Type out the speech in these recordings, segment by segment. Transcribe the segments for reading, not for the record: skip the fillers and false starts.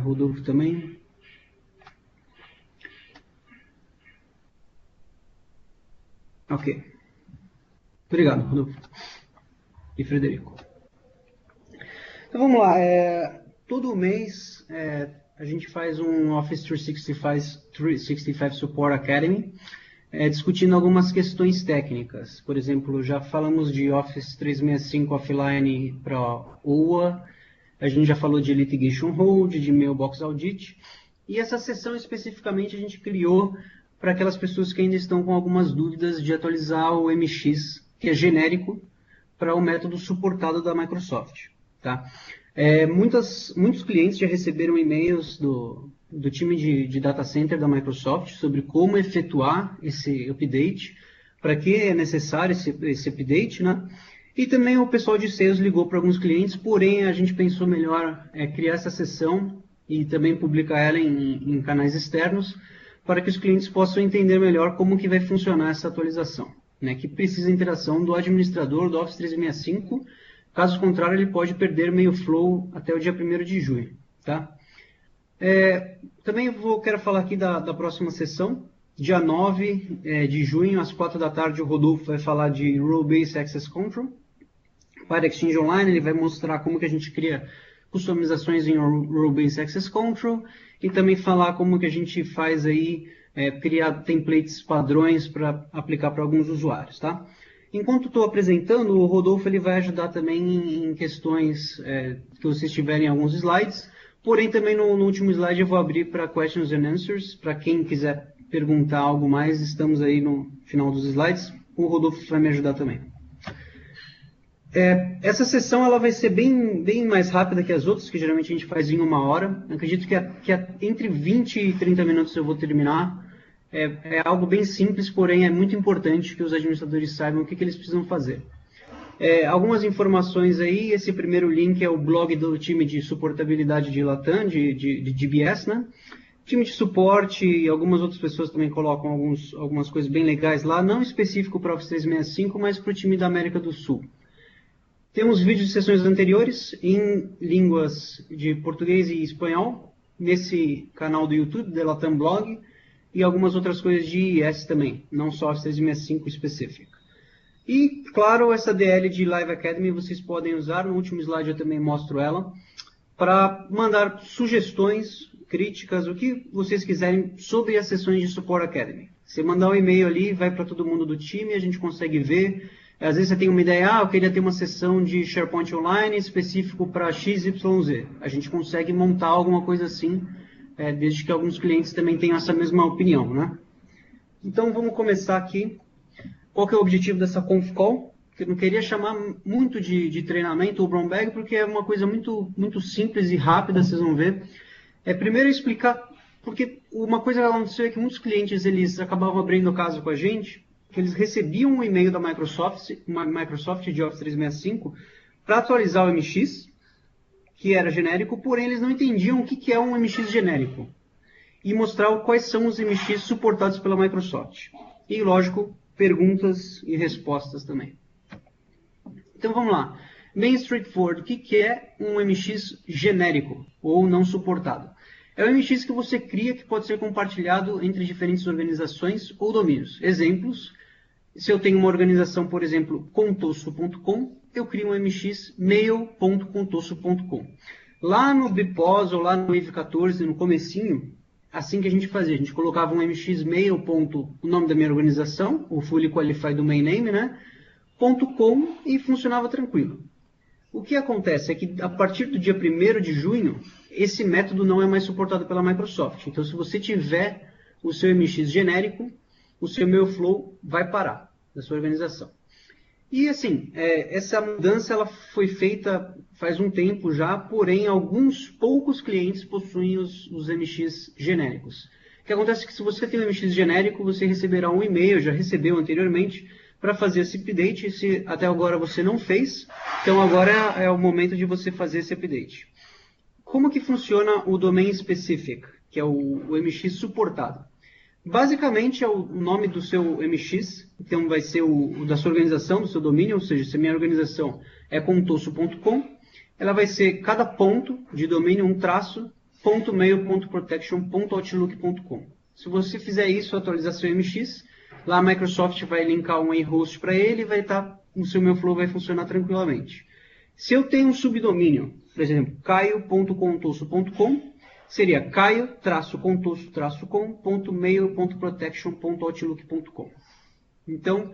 Rodolfo também. Ok. Obrigado, Rodolfo. E Frederico. Então vamos lá. Todo mês a gente faz um Office 365 Support Academy, discutindo algumas questões técnicas. Por exemplo, já falamos de Office 365 Offline para OA, a gente já falou de Litigation Hold, de Mailbox Audit, e essa sessão especificamente a gente criou para aquelas pessoas que ainda estão com algumas dúvidas de atualizar o MX, que é genérico, para o método suportado da Microsoft. Tá? Muitos clientes já receberam e-mails do time de data center da Microsoft sobre como efetuar esse update, para que é necessário esse update, né? E também o pessoal de sales ligou para alguns clientes, porém a gente pensou melhor criar essa sessão e também publicar ela em canais externos, para que os clientes possam entender melhor como que vai funcionar essa atualização, né? Que precisa da interação do administrador do Office 365, caso contrário ele pode perder meio flow até o dia 1º de junho. Tá? Também quero falar aqui da próxima sessão. Dia 9 de junho, às 4 da tarde, o Rodolfo vai falar de Role-Based Access Control. Para Exchange Online, ele vai mostrar como que a gente cria customizações em Role-Based Access Control e também falar como que a gente faz aí, criar templates padrões para aplicar para alguns usuários. Tá? Enquanto estou apresentando, o Rodolfo ele vai ajudar também em questões que vocês tiverem alguns slides. Porém, também no último slide eu vou abrir para questions and answers. Para quem quiser perguntar algo mais, estamos aí no final dos slides. O Rodolfo vai me ajudar também. Essa sessão ela vai ser bem mais rápida que as outras, que geralmente a gente faz em 1 hora. Eu acredito que entre 20 e 30 minutos eu vou terminar. É algo bem simples, porém é muito importante que os administradores saibam o que eles precisam fazer. Algumas informações aí, esse primeiro link é o blog do time de suportabilidade de Latam, de DBS, né? Time de suporte e algumas outras pessoas também colocam algumas coisas bem legais lá, não específico para o Office 365, mas para o time da América do Sul. Temos vídeos de sessões anteriores em línguas de português e espanhol, nesse canal do YouTube, da Latam Blog, e algumas outras coisas de IS também, não só Office 365 específica. E, claro, essa DL de Live Academy vocês podem usar, no último slide eu também mostro ela, para mandar sugestões, críticas, o que vocês quiserem sobre as sessões de Support Academy. Você mandar um e-mail ali, vai para todo mundo do time, a gente consegue ver. Às vezes você tem uma ideia, eu queria ter uma sessão de SharePoint Online específico para XYZ. A gente consegue montar alguma coisa assim, desde que alguns clientes também tenham essa mesma opinião, né? Então vamos começar aqui. Qual que é o objetivo dessa Conf Call? Eu não queria chamar muito de treinamento ou brown bag, porque é uma coisa muito simples e rápida, vocês vão ver. Primeiro explicar, porque uma coisa que aconteceu é que muitos clientes eles acabavam abrindo caso com a gente, que eles recebiam um e-mail da Microsoft de Office 365 para atualizar o MX, que era genérico, porém eles não entendiam o que é um MX genérico e mostrar quais são os MX suportados pela Microsoft. E, lógico, perguntas e respostas também. Então vamos lá. Bem straightforward, o que é um MX genérico ou não suportado? É um MX que você cria que pode ser compartilhado entre diferentes organizações ou domínios. Exemplos, se eu tenho uma organização, por exemplo, contoso.com, eu crio um MX mail.contoso.com. Lá no BPOS ou lá no Wave 14, no comecinho, assim que a gente fazia, a gente colocava um MX mail. O nome da minha organização, o fully qualified domain name, né? .com e funcionava tranquilo. O que acontece é que a partir do dia 1º de junho, esse método não é mais suportado pela Microsoft. Então, se você tiver o seu MX genérico, o seu Mailflow vai parar da sua organização. E assim, essa mudança ela foi feita faz um tempo já, porém alguns poucos clientes possuem os MX genéricos. O que acontece é que se você tem um MX genérico, você receberá um e-mail, já recebeu anteriormente, para fazer esse update. Se até agora você não fez, então agora é o momento de você fazer esse update. Como que funciona o Domain Specific, que é o MX suportado? Basicamente é o nome do seu MX, então vai ser o da sua organização, do seu domínio, ou seja, se a minha organização é contoso.com, ela vai ser cada ponto de domínio um traço mx.mail.protection.outlook.com. Se você fizer isso, atualizar seu MX, lá a Microsoft vai linkar um e-host para ele e vai estar, o seu MailFlow vai funcionar tranquilamente. Se eu tenho um subdomínio, por exemplo, caio.contoso.com, seria caio-contoso-com.mail.protection.outlook.com. Então,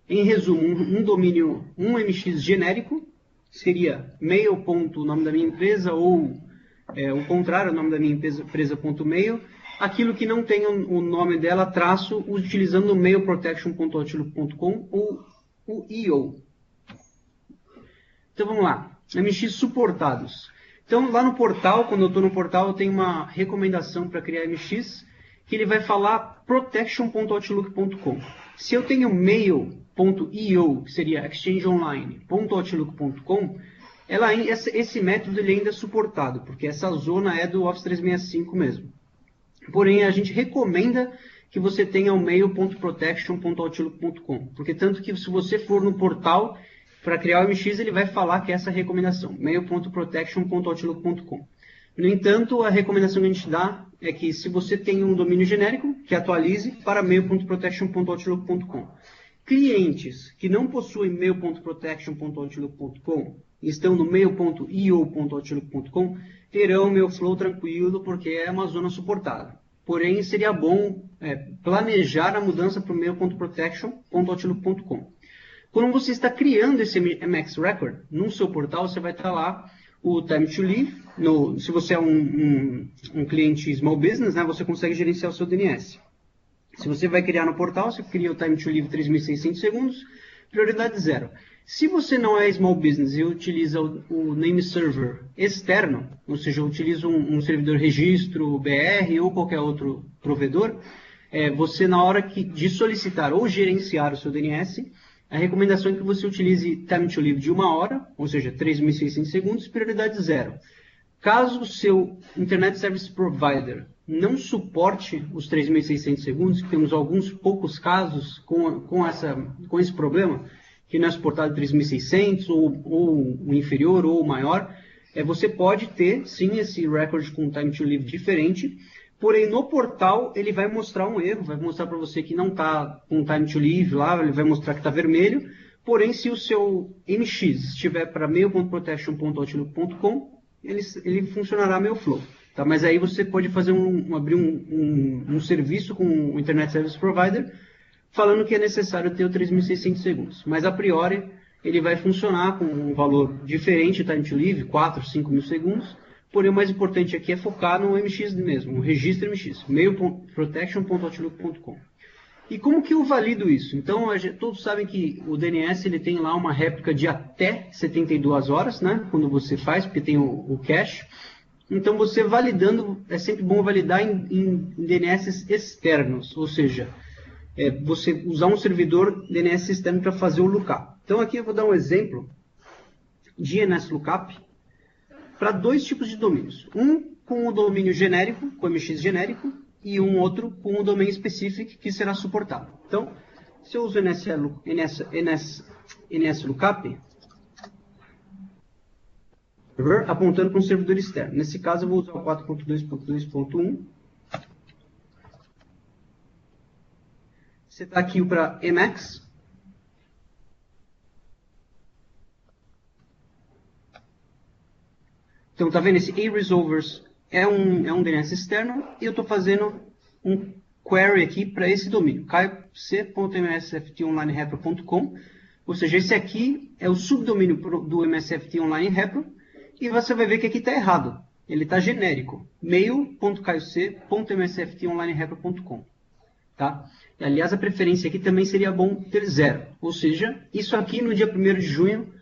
em resumo, um domínio, um MX genérico, seria mail. O nome da minha empresa, ou o contrário, o nome da minha empresa.mail, aquilo que não tem o nome dela, traço, utilizando o mailprotection.outlook.com ou o IO. Então vamos lá, MX suportados. Então lá no portal, quando eu estou no portal, eu tenho uma recomendação para criar MX, que ele vai falar protection.outlook.com. Se eu tenho mail.io, que seria exchangeonline.outlook.com, esse método ele ainda é suportado, porque essa zona é do Office 365 mesmo. Porém, a gente recomenda que você tenha o mail.protection.outlook.com, porque tanto que se você for no portal para criar o MX, ele vai falar que é essa recomendação, mail.protection.outlook.com. No entanto, a recomendação que a gente dá é que se você tem um domínio genérico, que atualize para mail.protection.outlook.com. Clientes que não possuem mail.protection.outlook.com e estão no mail.io.outlook.com terão MailFlow tranquilo, porque é uma zona suportada. Porém, seria bom planejar a mudança para o mail.protection.outlook.com. Quando você está criando esse MX Record, no seu portal você vai estar lá o Time to Live. Se você é um cliente small business, né, você consegue gerenciar o seu DNS. Se você vai criar no portal, você cria o Time to Live 3.600 segundos, prioridade 0. Se você não é small business e utiliza o name server externo, ou seja, utiliza um servidor registro, BR ou qualquer outro provedor, você na hora de solicitar ou gerenciar o seu DNS, a recomendação é que você utilize Time to Live de 1 hora, ou seja, 3.600 segundos, prioridade 0. Caso o seu Internet Service Provider não suporte os 3.600 segundos, temos alguns poucos casos com esse problema, que não é suportado 3.600 ou o inferior ou o maior, você pode ter sim esse recorde com Time to Live diferente, porém no portal ele vai mostrar um erro, vai mostrar para você que não está com Time to Live lá, ele vai mostrar que está vermelho, porém se o seu MX estiver para mail.protection.outlook.com, ele funcionará MailFlow. Tá? Mas aí você pode fazer abrir um serviço com o Internet Service Provider, falando que é necessário ter o 3.600 segundos. Mas a priori ele vai funcionar com um valor diferente, Time to Live, 4, 5 mil segundos. Porém, o mais importante aqui é focar no MX mesmo, o registro MX, mail.protection.outlook.com. E como que eu valido isso? Então, todos sabem que o DNS ele tem lá uma réplica de até 72 horas, né? Quando você faz, porque tem o cache. Então, você validando, é sempre bom validar em DNS externos, ou seja, você usar um servidor DNS externo para fazer o lookup. Então, aqui eu vou dar um exemplo de DNS lookup para 2 tipos de domínios. Um com o domínio genérico, com o MX genérico, e um outro com o domain specific que será suportado. Então, se eu uso NS Lookup, apontando para um servidor externo. Nesse caso, eu vou usar o 4.2.2.1. Você está aqui para Emacs. Então, tá vendo? Esse A-Resolvers é um DNS externo e eu estou fazendo um query aqui para esse domínio, caio.c.msftonlinerepro.com, ou seja, esse aqui é o subdomínio do MSFT Online Repro, e você vai ver que aqui está errado. Ele está genérico, mail.caioc.msftonlinerepro.com. Tá? E, aliás, a preferência aqui também seria bom ter 0, ou seja, isso aqui no dia 1º de junho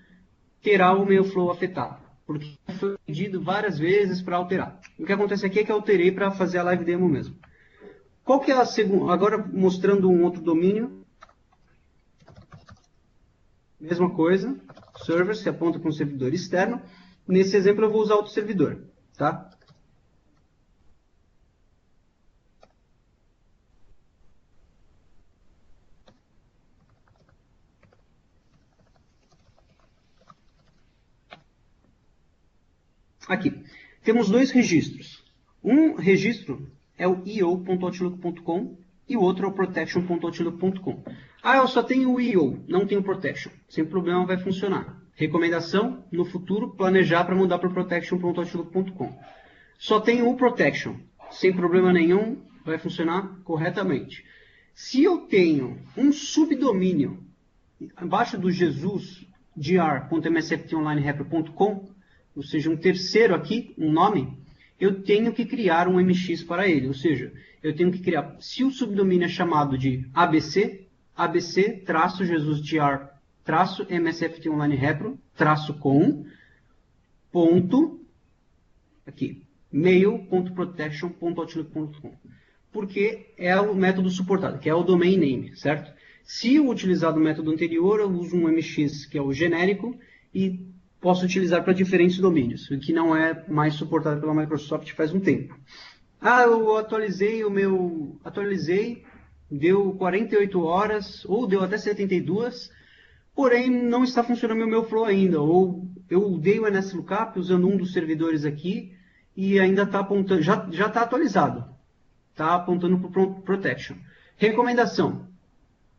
terá o MailFlow afetado, porque foi pedido várias vezes para alterar. O que acontece aqui é que eu alterei para fazer a live demo mesmo. Qual que é a segunda? Agora mostrando um outro domínio. Mesma coisa, server, se aponta para um servidor externo. Nesse exemplo eu vou usar outro servidor, tá? Aqui, temos 2 registros. Um registro é o io.outlook.com e o outro é o protection.outlook.com. Ah, eu só tenho o io, não tenho protection. Sem problema, vai funcionar. Recomendação, no futuro, planejar para mudar para protection.outlook.com. Só tenho o protection. Sem problema nenhum, vai funcionar corretamente. Se eu tenho um subdomínio abaixo do Jesus gr.msftonlinerep.com, ou seja, um terceiro aqui, um nome, eu tenho que criar um MX para ele. Ou seja, eu tenho que criar, se o subdomínio é chamado de ABC, ABC-Jesus-gr-msftonlinerep-com, ponto, aqui, mail.protection.outlook.com, porque é o método suportado, que é o domain name, certo? Se eu utilizar do método anterior, eu uso um MX, que é o genérico, e posso utilizar para diferentes domínios, o que não é mais suportado pela Microsoft faz um tempo. Ah, eu atualizei, deu 48 horas, ou deu até 72, porém não está funcionando o meu flow ainda, ou eu dei o NSLookup usando um dos servidores aqui, e ainda está apontando, já está atualizado, está apontando para o Protection. Recomendação,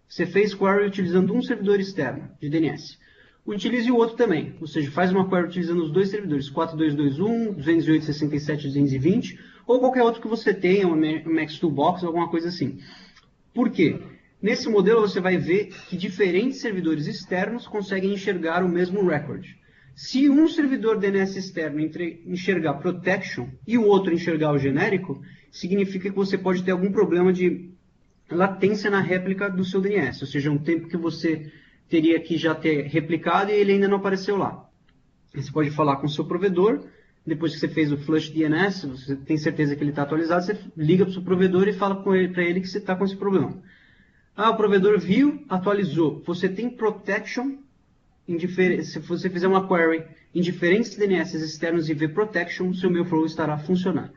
você fez query utilizando um servidor externo de DNS. Utilize o outro também, ou seja, faz uma query utilizando os dois servidores, 4221, 208.67, 220, ou qualquer outro que você tenha, um Max Toolbox, alguma coisa assim. Por quê? Nesse modelo você vai ver que diferentes servidores externos conseguem enxergar o mesmo record. Se um servidor DNS externo enxergar protection e o outro enxergar o genérico, significa que você pode ter algum problema de latência na réplica do seu DNS, ou seja, um tempo que você teria que já ter replicado e ele ainda não apareceu lá. Você pode falar com o seu provedor, depois que você fez o flush DNS, você tem certeza que ele está atualizado, você liga para o seu provedor e fala para ele que você está com esse problema. Ah, o provedor viu, atualizou. Você tem protection, se você fizer uma query em diferentes DNS externos e ver protection, seu Mailflow estará funcionando.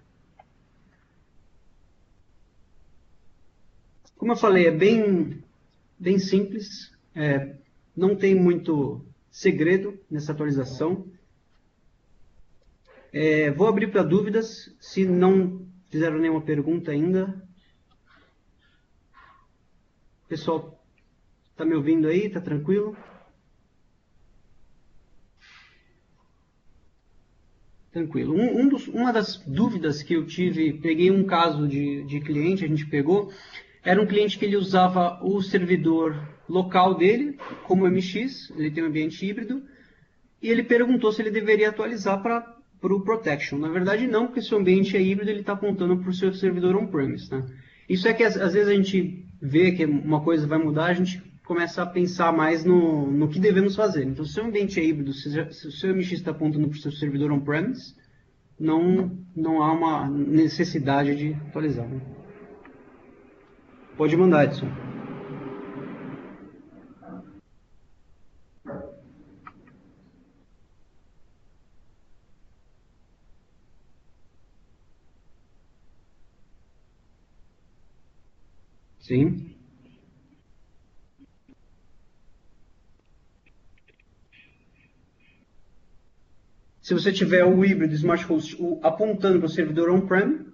Como eu falei, é bem simples, não tem muito segredo nessa atualização. Vou abrir para dúvidas, se não fizeram nenhuma pergunta ainda. Pessoal, está me ouvindo aí? Está tranquilo? Tranquilo. Uma das dúvidas que eu tive, peguei um caso de cliente, a gente pegou, era um cliente que ele usava o servidor local dele como MX, ele tem um ambiente híbrido, e ele perguntou se ele deveria atualizar para o Protection. Na verdade não, porque se o ambiente é híbrido, ele está apontando para o seu servidor on-premise. Né? Isso é que às vezes a gente vê que uma coisa vai mudar, a gente começa a pensar mais no que devemos fazer. Então, se o ambiente é híbrido, se o seu MX está apontando para o seu servidor on-premise, não há uma necessidade de atualizar. Né? Pode mandar, Edson. Sim. Se você tiver o híbrido Smart Host apontando para o servidor on-prem,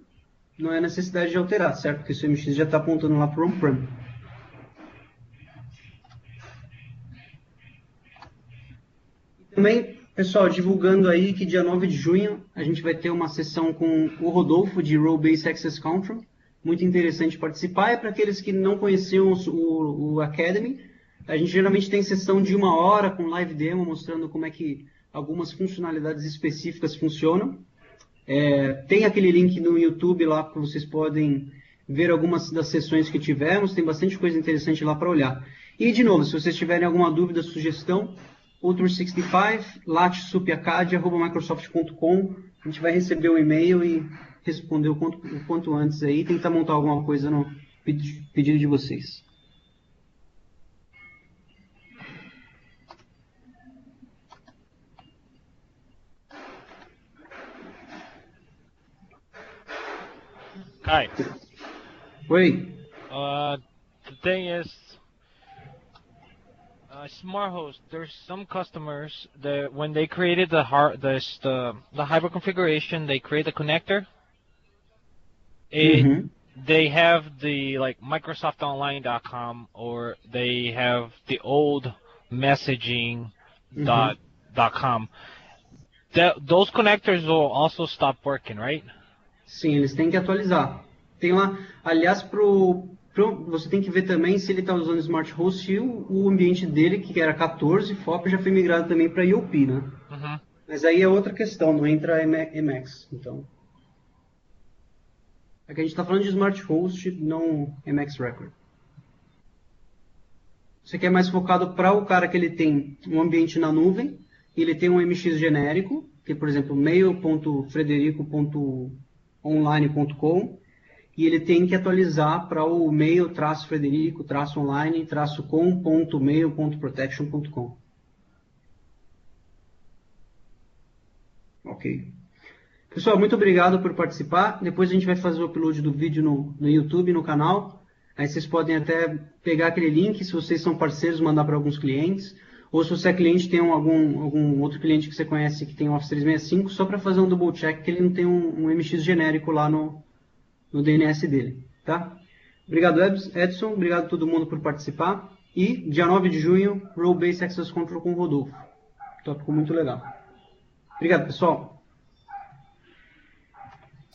não é necessidade de alterar, certo? Porque o seu MX já está apontando lá para o on-prem. Também, pessoal, divulgando aí que dia 9 de junho a gente vai ter uma sessão com o Rodolfo de Role Based Access Control. Muito interessante participar. É para aqueles que não conheciam o Academy. A gente geralmente tem sessão de 1 hora com live demo mostrando como é que algumas funcionalidades específicas funcionam. Tem aquele link no YouTube lá que vocês podem ver algumas das sessões que tivemos. Tem bastante coisa interessante lá para olhar. E, de novo, se vocês tiverem alguma dúvida, sugestão, Outdoor65, latsupiacad@microsoft.com. A gente vai receber o e-mail e responder o quanto antes aí. Tentar montar alguma coisa no pedido de vocês. Hi. Oi. The thing is, SmartHost. There's some customers that when they created the hyper configuration, they create a connector, Uhum. They have the like microsoftonline.com, or they have the old messaging Uhum. dot com. Those connectors will also stop working, right? Sim, eles têm que atualizar. Tem lá, aliás, você tem que ver também se ele está usando Smart Host e o ambiente dele, que era 14, FOP já foi migrado também para IOP, né? Uhum. Mas aí é outra questão, não entra Emacs. Então, é que a gente está falando de Smart Host, não Emacs Record. Você quer mais focado para o cara que ele tem um ambiente na nuvem, e ele tem um MX genérico, que é, por exemplo, mail.frederico.online.com, e ele tem que atualizar para o mail-frederico-online-com.mail.protection.com. Ok. Pessoal, muito obrigado por participar. Depois a gente vai fazer o upload do vídeo no YouTube, no canal. Aí vocês podem até pegar aquele link, se vocês são parceiros, mandar para alguns clientes. Ou se você é cliente, tem algum outro cliente que você conhece que tem Office 365, só para fazer um double check que ele não tem um MX genérico lá no DNS dele. Tá? Obrigado, Edson. Obrigado a todo mundo por participar. E dia 9 de junho, Role Based Access Control com o Rodolfo. Tópico muito legal. Obrigado, pessoal.